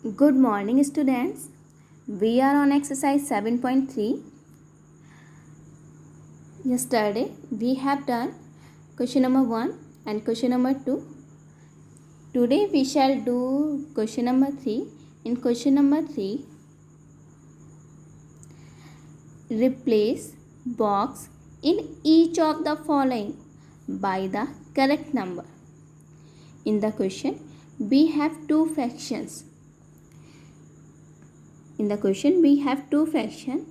Good morning, students. We are on exercise 7.3. Yesterday, we have done question number 1 and question number 2. Today, we shall do question number 3. In question number 3, replace box in each of the following by the correct number. In the question, we have two fractions. In the question, we have two fractions.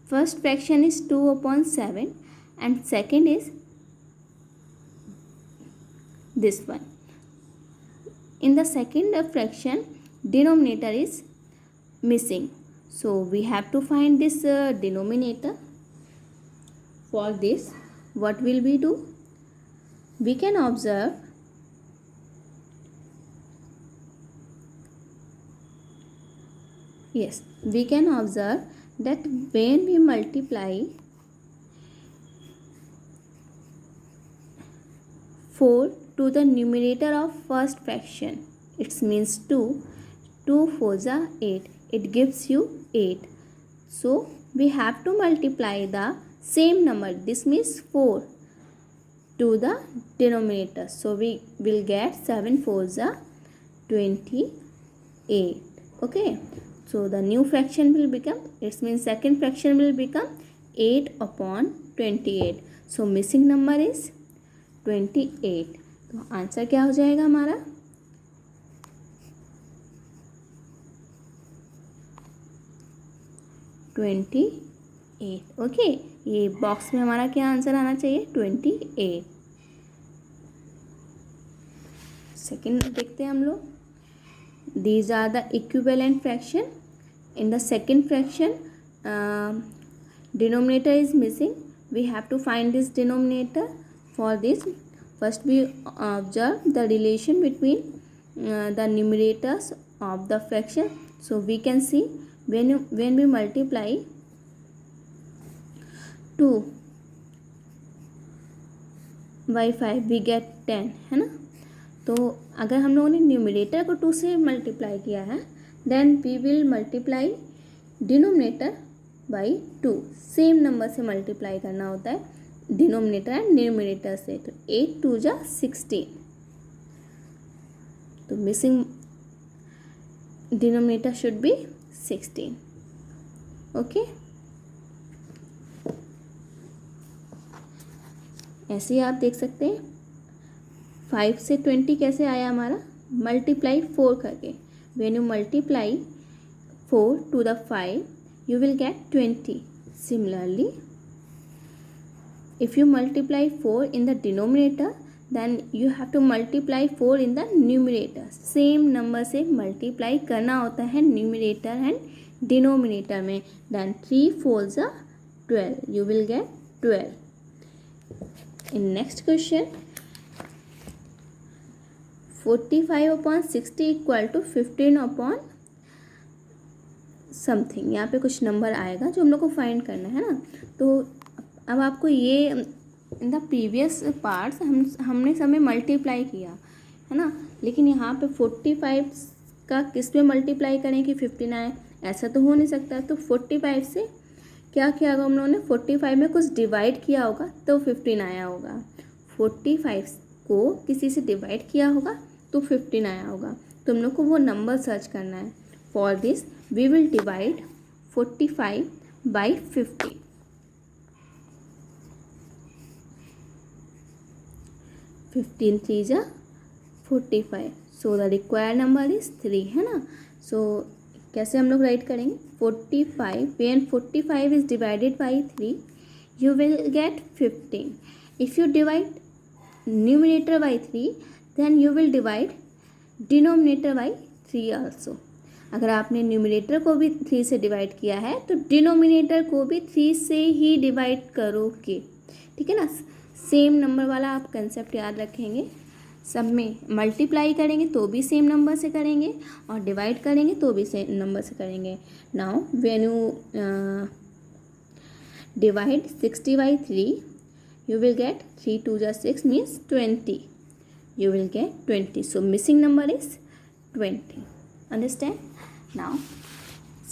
First fraction is 2 upon 7 and second is this one. In the second fraction, denominator is missing. So we have to find this denominator. For this, what will we do? We can observe that when we multiply 4 to the numerator of first fraction, it means 2 4s are 8, it gives you 8. So we have to multiply the same number, this means 4, to the denominator. So we will get 7 4s are 28. Okay, so the new fraction will become, it means second fraction will become 8 upon 28. So missing number is 28. तो answer क्या हो जाएगा हमारा? 28. Okay, ये box में हमारा क्या answer आना चाहिए? 28. सेकेंड देखते हैं हम लोग. These are the equivalent fraction. In the second fraction, denominator is missing. We have to find this denominator. For this, first we observe the relation between the numerators of the fraction. So we can see when we multiply 2 by 5 we get 10, है ना. तो अगर हम लोगों ने numerator को 2 से multiply किया है, then we will multiply denominator by 2. Same number से मल्टीप्लाई करना होता है डिनोमिनेटर एंड न्यूमरेटर से. तो 8 2 जा 16. तो missing denominator should be 16. Okay, ऐसे ही आप देख सकते हैं 5 से 20 कैसे आया हमारा? मल्टीप्लाई 4 करके. When you multiply 4 to the 5 you will get 20. Similarly, if you multiply 4 in the denominator, then you have to multiply 4 in the numerator. Same number से multiply करना होता है numerator and denominator में. Then 3 4s are 12. You will get 12. In next question, 45 upon 60 equal to 15 upon something. यहाँ पे कुछ number आएगा जो हम लोग को फाइंड करना है ना. तो अब आपको ये इन द प्रीवियस पार्ट्स हमने सब में मल्टीप्लाई किया है ना, लेकिन यहाँ पे 45 का किस में मल्टीप्लाई करें कि 15 आए? ऐसा तो हो नहीं सकता. तो 45 से क्या किया होगा हम लोगों ने? 45 में कुछ डिवाइड किया होगा तो 15 आया होगा. 45 को किसी से डिवाइड किया होगा तो 15 आया होगा. तो हम लोग को वो नंबर सर्च करना है. For this we will divide 45 by 50. 15 3s are 45. So the required number is 3, है ना. So कैसे हम लोग राइट करेंगे? 45 when 45 is divided by 3 you will get 15. If you divide numerator by 3 then you will divide denominator by 3 also. अगर आपने numerator को भी 3 से डिवाइड किया है तो डिनोमिनेटर को भी 3 से ही डिवाइड करोगे. ठीक है ना. सेम नंबर वाला आप कंसेप्ट याद रखेंगे. सब में मल्टीप्लाई करेंगे तो भी सेम नंबर से करेंगे और डिवाइड करेंगे तो भी सेम नंबर से करेंगे. Now when you divide 60 by 3 you will get 3 2 जा 6 means 20. You will get 20. So missing number is 20. Understand? Now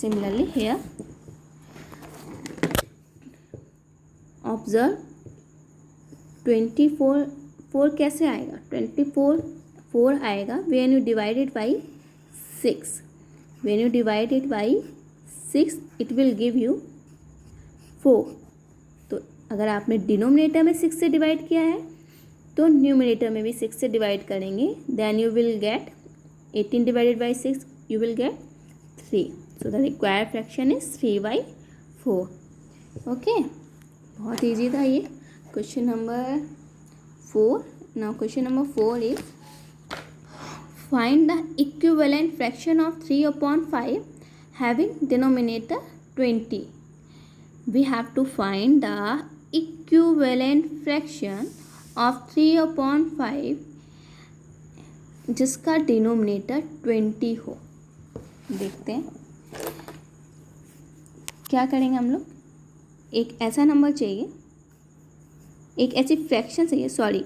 similarly here observe 24 कैसे आएगा, 4 आएगा when you divide it by 6, when you divide it by 6 it will give you 4। तो अगर आपने denominator में 6 से divide किया है तो न्यूमिनेटर में भी 6 से डिवाइड करेंगे, then you will get 18 divided by 6 you will get 3। So the required fraction is 3/4। Okay, बहुत ईजी था ये question number 4। Now question number 4 is find the equivalent fraction of 3/5 having denominator 20। We have to find the equivalent fraction of 3/5 जिसका denominator 20 हो। देखते हैं क्या करेंगे हम लोग। एक ऐसा नंबर चाहिए, एक ऐसी फ्रैक्शन चाहिए, सॉरी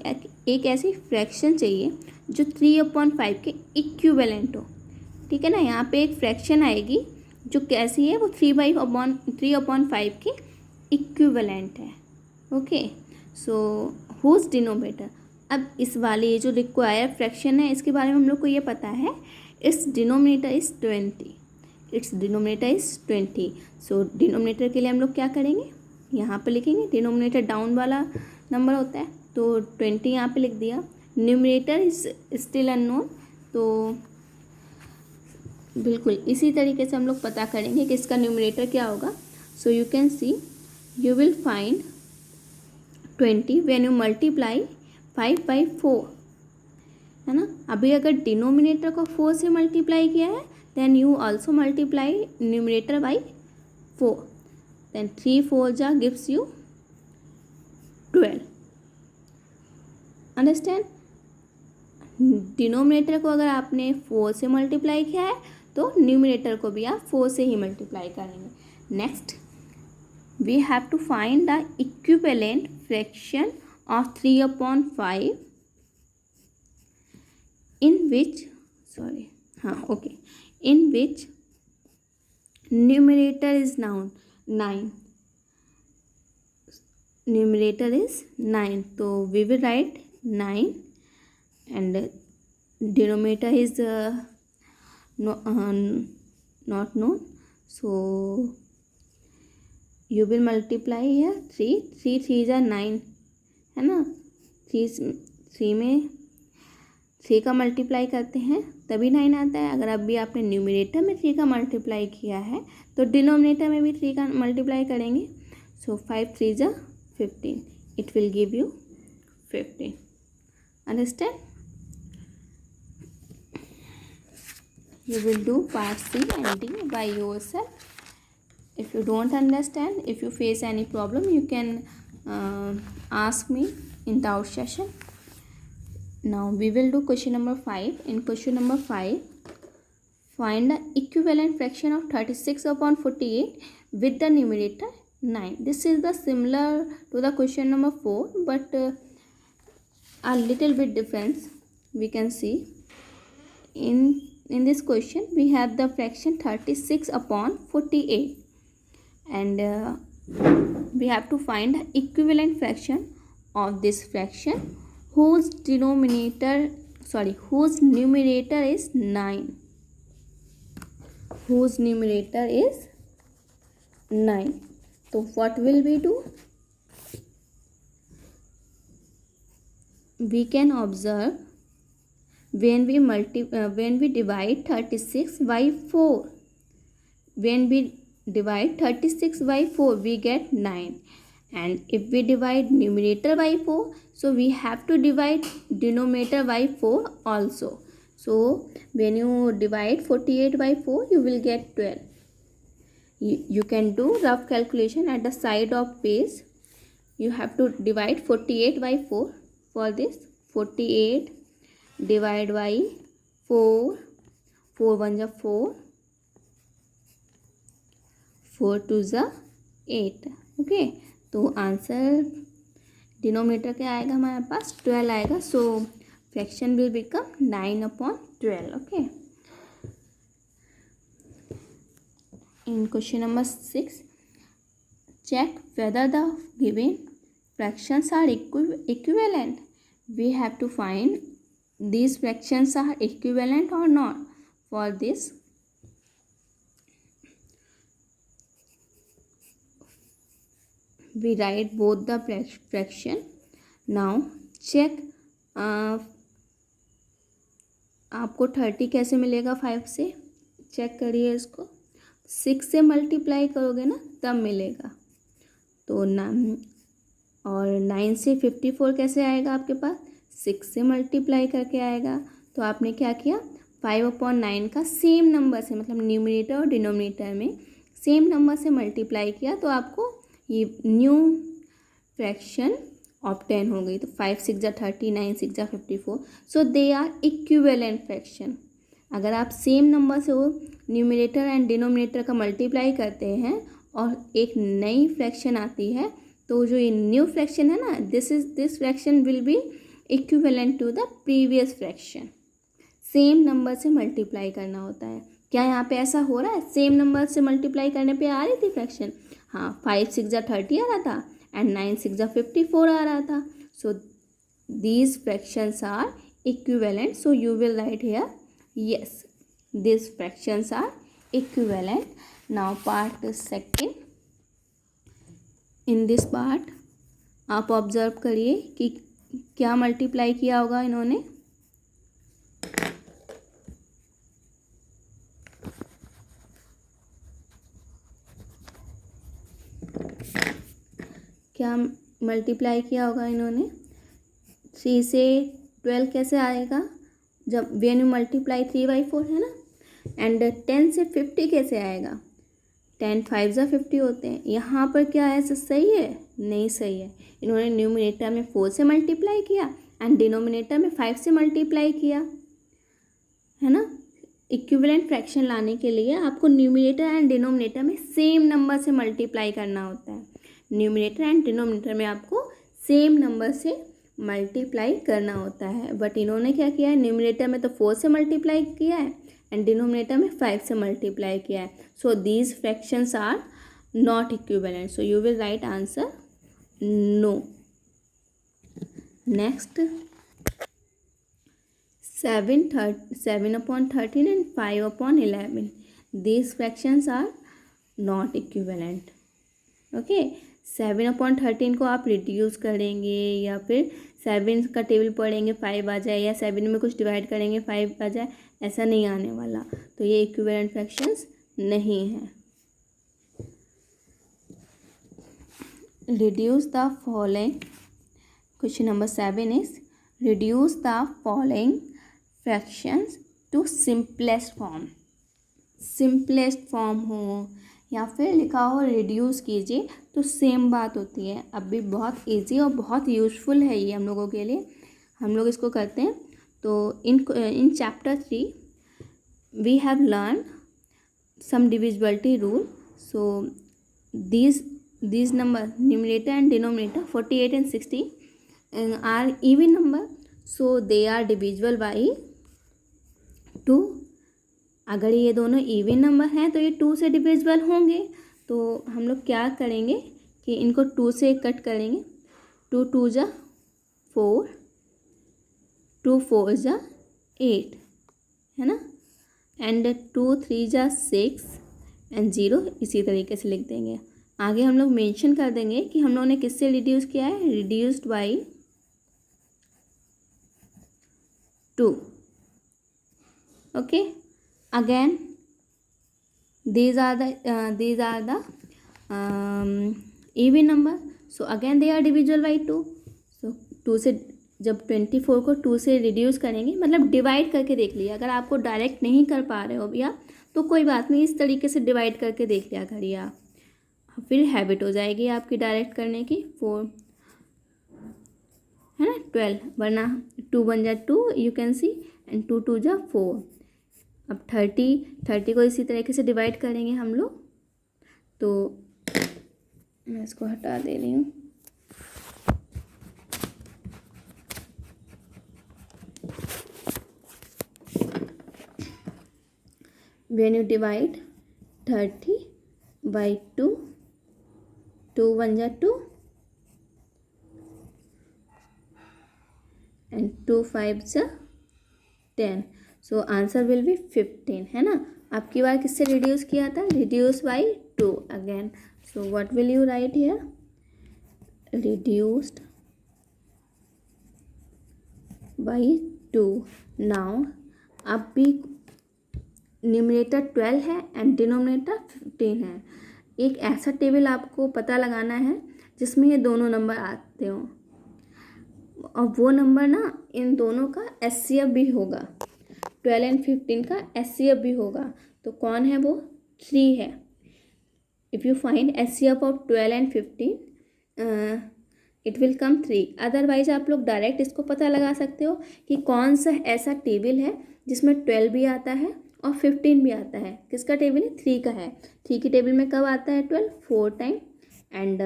एक ऐसी फ्रैक्शन चाहिए जो 3/5 के इक्विवेलेंट हो। ठीक है ना, यहाँ पे एक फ्रैक्शन आएगी जो कैसी है, वो 3/5 के इक्विवेलेंट है। ओके, सो हुज डिनोमिनेटर। अब इस वाले ये जो रिक्वायर्ड फ्रैक्शन है इसके बारे में हम लोग को ये पता है, it's denominator is 20, it's denominator is 20। So denominator के लिए हम लोग क्या करेंगे, यहाँ पे लिखेंगे, डिनोमिनेटर डाउन वाला नंबर होता है तो 20 यहाँ पे लिख दिया। न्यूमिनेटर इज स्टिल अननोन, तो बिल्कुल इसी तरीके से हम लोग पता करेंगे कि इसका न्यूमिनेटर क्या होगा। So you can see you will find 20 when you multiply 5/4, है ना। अभी अगर डिनोमिनेटर को 4 से मल्टीप्लाई किया है then you also multiply numerator by 4, देन 3 4 जा गिव्स यू 12। अंडरस्टैंड, डिनोमिनेटर को अगर आपने 4 से मल्टीप्लाई किया है तो न्यूमिनेटर को भी आप 4 से ही मल्टीप्लाई करेंगे। Next we have to find the equivalent fraction of 3/5 in which numerator is now 9, numerator is 9, so we will write 9 and denominator is not known, so you will multiply here 3 3 are 9, है ना। 3 में 3 का multiply करते हैं तभी 9 आता है। अगर अभी आपने न्यूमिनेटर में 3 का मल्टीप्लाई किया है तो डिनोमिनेटर में भी 3 का मल्टीप्लाई करेंगे। सो 5 3 जा 15, it will give you 15। Understand, you will do part C and D by yourself. If you don't understand, if you face any problem, you can ask me in doubt session. Now we will do question number 5. In question number 5, find the equivalent fraction of 36/48 with the numerator 9. This is the similar to the question number 4, but a little bit difference we can see. In this question we have the fraction 36/48 and we have to find the equivalent fraction of this fraction whose numerator is 9, whose numerator is 9. So what will we do? We can observe when we divide 36 by 4, when we divide 36 by 4 we get 9, and if we divide numerator by 4 so we have to divide denominator by 4 also. So when you divide 48 by 4 you will get 12. You can do rough calculation at the side of page. You have to divide 48 by 4. For this 48 divide by 4, 4 1 जा 4, 4 2 जा 8। Okay, तो answer denominator क्या आएगा हमारे पास 12 आएगा। So fraction will become 9/12। Okay, in question number 6, check whether the given fractions are equivalent. We have to find these fractions are equivalent or not. For this, we write both the fraction. Now check आपको 30 कैसे मिलेगा 5 से, check करिए इसको। 6 से multiply करोगे ना तब मिलेगा। तो ना, और 9 से 54 कैसे आएगा आपके पास, 6 से मल्टीप्लाई करके आएगा। तो आपने क्या किया, 5/9 का सेम नंबर से, मतलब न्यूमरेटर और डिनोमिनेटर में सेम नंबर से मल्टीप्लाई किया, तो आपको ये न्यू फ्रैक्शन ऑब्टेन हो गई। तो 5 6 जा 30, 9 6 जा 54, सो दे आर इक्विवेलेंट फ्रैक्शन। अगर आप सेम नंबर से वो न्यूमरेटर एंड डिनोमिनेटर का मल्टीप्लाई करते हैं और एक नई फ्रैक्शन आती है, तो जो ये न्यू फ्रैक्शन है ना, this fraction will be equivalent to the previous fraction. Same number से मल्टीप्लाई करना होता है। क्या यहाँ पे ऐसा हो रहा है, सेम नंबर से मल्टीप्लाई करने पे आ रही थी फ्रैक्शन? हाँ, 5 6 जा 30 आ रहा था एंड 9 6 जा 54 आ रहा था। So these fractions are equivalent. So you will write here yes, these fractions are equivalent. Now part second, in this part आप ऑब्जर्व करिए कि क्या मल्टीप्लाई किया होगा इन्होंने। क्या मल्टीप्लाई किया होगा इन्होंने। 3 से 12 कैसे आएगा, जब वेन यू मल्टीप्लाई 3/4 है ना। एंड 10 से 50 कैसे आएगा, 10 5 जा 50 होते हैं। यहाँ पर क्या है, सही है? नहीं सही है। इन्होंने न्यूमिनेटर में 4 से मल्टीप्लाई किया एंड डिनोमिनेटर में 5 से मल्टीप्लाई किया, है ना। इक्विवेलेंट फ्रैक्शन लाने के लिए आपको न्यूमिनेटर एंड डिनोमिनेटर में सेम नंबर से मल्टीप्लाई करना होता है। न्यूमिनेटर एंड डिनोमिनेटर में आपको सेम नंबर से मल्टीप्लाई करना होता है। बट इन्होंने क्या किया है, न्यूमिनेटर में तो 4 से मल्टीप्लाई किया है एंड डिनोमिनेटर में 5 से मल्टीप्लाई किया है। So these fractions are not equivalent. So you will write answer no. Next 7/13 and 5/11, these fractions are not equivalent. Okay, 7/13 को आप रिड्यूस करेंगे या फिर 7 का टेबल पढ़ेंगे 5 आ जाए, या 7 में कुछ डिवाइड करेंगे 5 आ जाए, ऐसा नहीं आने वाला। तो ये इक्विवेलेंट फ्रैक्शंस नहीं है। Reduce the following, question number 7 is reduce the following fractions to simplest form. Simplest form हो या फिर लिखा हो रिड्यूस कीजिए, तो सेम बात होती है। अब भी बहुत इजी और बहुत यूज़फुल है ये हम लोगों के लिए, हम लोग इसको करते हैं। तो in chapter 3 we have learn some divisibility rule. So these number numerator and denominator 48 and 60 are even number, so they are divisible by 2। अगर ये दोनों इवन नंबर हैं तो ये 2 से डिविजिबल होंगे। तो हम लोग क्या करेंगे कि इनको 2 से कट करेंगे। 2 2 जा 4, 2 4 जा 8, है ना। एंड 2 3 जा 6 एंड 0 इसी तरीके से लिख देंगे। आगे हम लोग मेंशन कर देंगे कि हम लोगों ने किससे रिड्यूस किया है, reduced by 2। Okay, again these are the even number, so again they are divisible by 2। so 2 से जब 24 को 2 से रिड्यूस करेंगे, मतलब डिवाइड करके देख लिया। अगर आपको डायरेक्ट नहीं कर पा रहे हो भैया तो कोई बात नहीं, इस तरीके से डिवाइड करके देख लिया करिए आप, फिर हैबिट हो जाएगी आपकी डायरेक्ट करने की। 4 है ना, 12, वरना 2 1 जा 2 यू कैन सी, एंड 2 2 जा 4। अब 30 को इसी तरीके से डिवाइड करेंगे हम लोग। तो मैं इसको हटा दे रही हूँ। When you divide 30 by 2, 2 1 जा 2 and 2 5 जा 10. सो आंसर विल बी 15, है ना. आपकी बार किससे रिड्यूस किया था? Reduce by 2 again. So what will you right here? Reduced by 2. Now अब भी न्यूमरेटर 12 है एंड डिनोमिनेटर 15 है. एक ऐसा टेबल आपको पता लगाना है जिसमें ये दोनों नंबर आते हों, और वो नंबर ना इन दोनों का एचसीएफ भी होगा. 12 एंड 15 का एचसीएफ भी होगा. तो कौन है वो? 3 है. If you find HCF of 12 and 15 it will come 3. Otherwise आप लोग डायरेक्ट इसको पता लगा सकते हो कि कौन सा ऐसा टेबल है जिसमें 12 भी आता है और 15 भी आता है. किसका टेबल है? 3 का है. 3 की टेबल में कब आता है 12? 4 टाइम एंड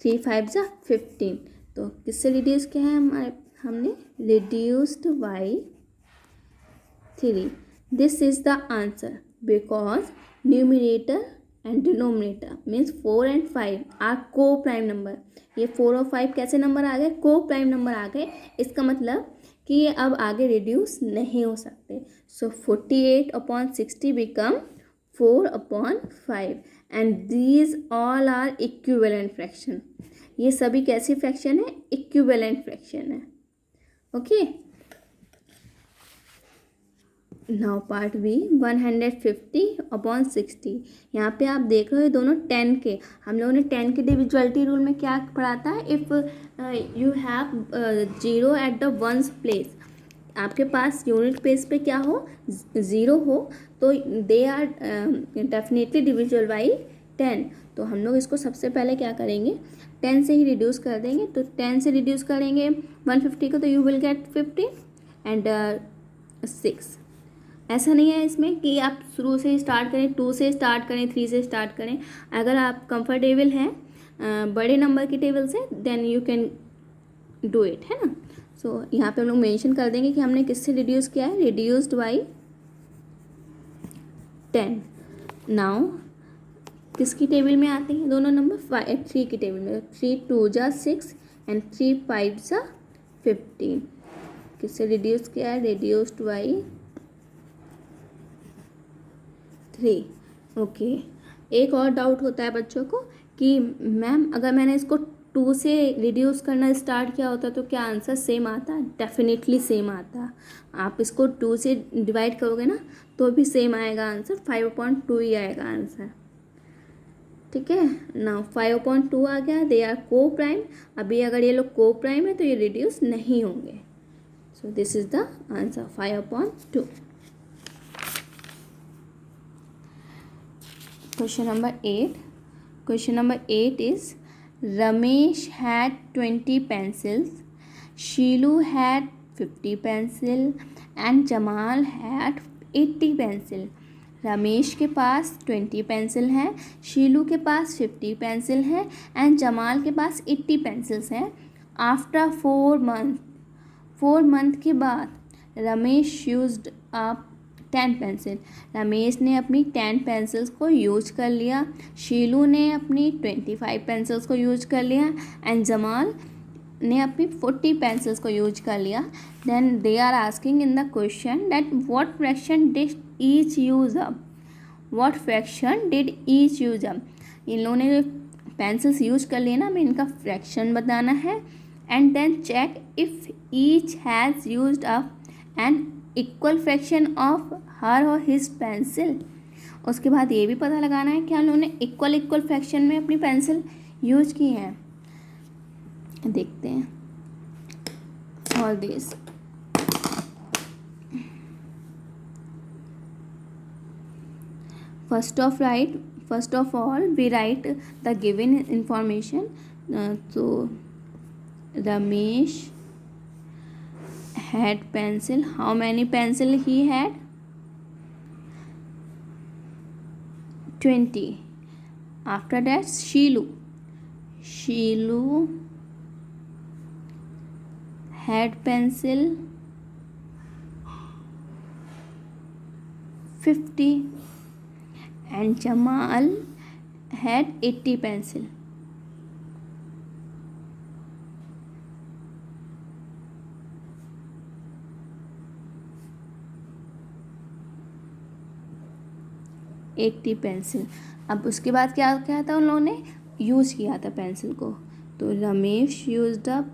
3 5 जा 15. तो किससे रिड्यूस किया है हमने? Reduced by 3. This is the answer because numerator and denominator means 4 and 5 are coprime number. ये 4 और 5 कैसे नंबर आ गए? को प्राइम नंबर आ गए. इसका मतलब कि ये अब आगे रिड्यूस नहीं हो सकते. So 48/60 become 4/5 and these all are equivalent fraction. ये सभी कैसी फ्रैक्शन है? इक्विवेलेंट फ्रैक्शन है. ओके. Now part b 150/60. यहाँ पे आप देख रहे हो दोनों 10 के. हम लोगों ने 10 के डिविजुअलिटी रूल में क्या पढ़ा था? If you have 0 at the ones place, आपके पास यूनिट प्लेस पे क्या हो? 0 हो तो they are definitely divisible by 10. तो हम लोग इसको सबसे पहले क्या करेंगे? 10 से ही रिड्यूस कर देंगे. तो 10 से रिड्यूस करेंगे 150 को तो यू विल गेट 50 एंड 6. ऐसा नहीं है इसमें कि आप शुरू से स्टार्ट करें, 2 से स्टार्ट करें, 3 से स्टार्ट करें. अगर आप कंफर्टेबल हैं बड़े नंबर की टेबल से then you can do it, है ना. सो यहाँ पे हम लोग मेंशन कर देंगे कि हमने किससे रिड्यूस किया है? Reduced by 10. नाउ किसकी टेबल में आते हैं दोनों नंबर? 3 की टेबल में. 3 2 जा 6 एंड 3 5 जा 15. किससे रिड्यूस किया है? Reduced by 3. ओके. एक और डाउट होता है बच्चों को कि मैम अगर मैंने इसको 2 से रिड्यूस करना स्टार्ट किया होता तो क्या आंसर सेम आता? डेफिनेटली सेम आता. आप इसको 2 से डिवाइड करोगे ना तो भी सेम आएगा आंसर. 5/2 ही आएगा आंसर. ठीक है. नाउ 5/2 आ गया. दे आर को प्राइम. अभी अगर ये लोग को प्राइम है तो ये रिड्यूस नहीं होंगे. So this is the answer 5/2. Question number 8. Question number 8 is Ramesh had 20 pencils, Sheelu had 50 pencil and Jamal had 80 pencil. Ramesh के पास 20 पेंसिल हैं, शीलू के पास 50 पेंसिल हैं एंड जमाल के पास 80 पेंसिल्स हैं. आफ्टर 4 मंथ के बाद Ramesh used up 10 pencil. Ramesh ने अपनी 10 पेंसिल्स को यूज कर लिया. शीलू ने अपनी 25 पेंसिल्स को यूज कर लिया एंड जमाल ने अपनी 40 पेंसिल्स को यूज कर लिया. Then they are asking in the question that what fraction did each use up. What fraction did each use up. इन लोगों ने पेंसिल्स यूज कर लिए ना, हमें इनका फ्रैक्शन बताना है. And then check if each has used up an equal fraction of her और हिज पेंसिल. उसके बाद ये भी पता लगाना है कि हम लोगों ने इक्वल फ्रैक्शन में अपनी पेंसिल यूज की है. देखते हैं all this. First of all we write the given information. तो Ramesh had pencil. How many pencil he had? 20. After that Sheelu had pencil 50 and Jamal had 80 pencil. Eighty pencil. अब उसके बाद क्या क्या था, उन लोगों ने यूज़ किया था पेंसिल को। तो रमेश यूज्ड अप,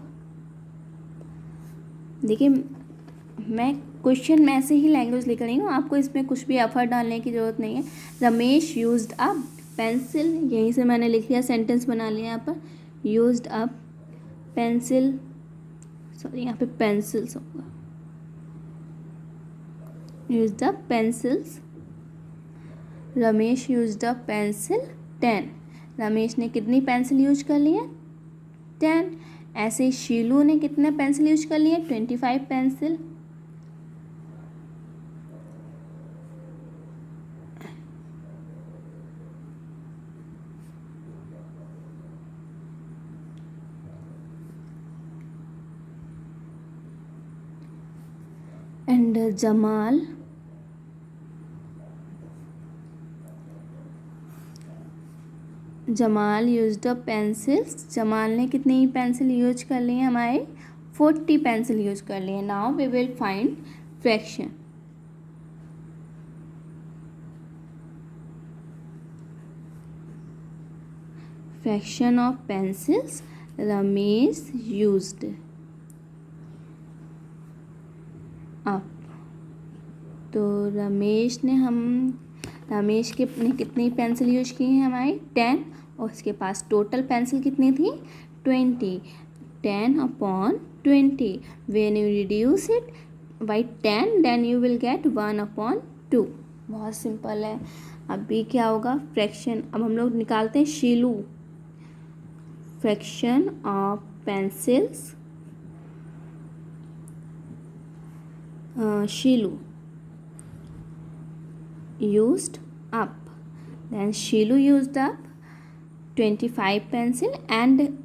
देखिए मैं क्वेश्चन में ऐसे ही लैंग्वेज लिख रही हूँ, आपको इसमें कुछ भी एफर्ट डालने की ज़रूरत नहीं है। रमेश यूज्ड अप पेंसिल, यहीं से मैंने लिख लिया, सेंटेंस बना लिया यहाँ पर। यूज्ड अप पेंसिल, सॉरी यहाँ पे पेंसिल्स होगा। Used up pencils, Ramesh used up pencil 10। Ramesh ने कितनी पेंसिल यूज कर ली है? 10। ऐसे ही शीलू ने कितने पेंसिल यूज कर लिए? 25 pencil. And Jamal used up pencils, Jamal ने कितनी पेंसिल यूज कर ली है? हमारे 40 पेंसिल यूज कर लिए हैं। Now we will find fraction. Fraction of pencils Ramesh used up. तो रमेश ने कितनी पेंसिल यूज की है? हमारी 10, और उसके पास टोटल पेंसिल कितनी थी? 20। 10/20। When you reduce it by 10 then you will get 1/2। बहुत सिंपल है। अभी क्या होगा? फ्रैक्शन। अब हम लोग निकालते हैं Shilu. Fraction of pencils, Shilu used up. Then Shilu used up 25 pencil, and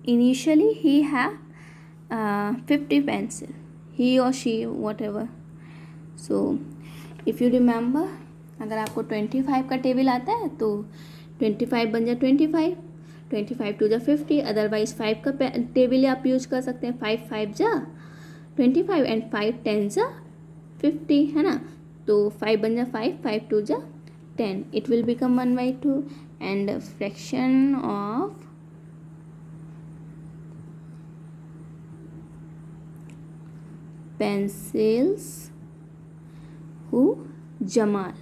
initially he had 50 pencil. He or she, whatever. So if you remember, अगर आपको 25 का टेबल आता है तो 25 बन जाए 25, 25 2 जा 50। अदरवाइज 5 का टेबल आप यूज कर सकते हैं। 5 5 जा 25 एंड 5 10 जा 50, है ना। तो 5 बन जा 5, 5 2 जा 10। It will become 1/2। And fraction of pencils who Jamal,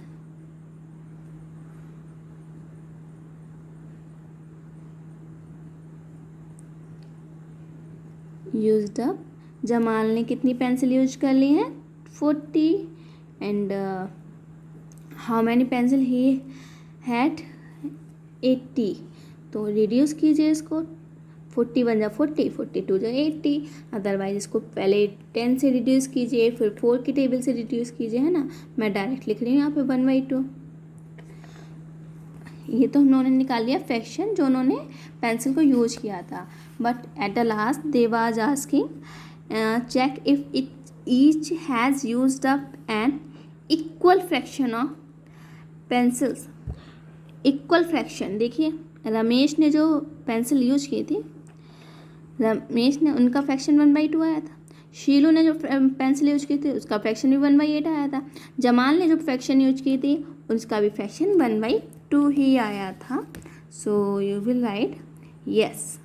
used up. Jamal ने कितनी पेंसिल यूज कर ली है? 40। And how many pencil he had? 80। तो रिड्यूस कीजिए इसको। 40 बन जा 40, 42 जा 80। अदरवाइज इसको पहले 10 से रिड्यूस कीजिए, फिर 4 की टेबल से रिड्यूस कीजिए, है ना। मैं डायरेक्ट लिख रही हूँ यहाँ पे 1/2। ये तो हम लोगों ने निकाल लिया फ्रैक्शन जो उन्होंने पेंसिल को यूज किया था। But at the last they was asking check if it each has used up an equal fraction of pencils. Equal fraction, देखिए रमेश ने जो पेंसिल यूज की थी, रमेश ने उनका फ्रैक्शन 1/2 आया था। शीलू ने जो पेंसिल यूज की थी उसका फ्रैक्शन भी 1/8 आया था। जमाल ने जो फ्रैक्शन यूज की थी उसका भी फ्रैक्शन 1/2 ही आया था। सो यू विल राइट यस।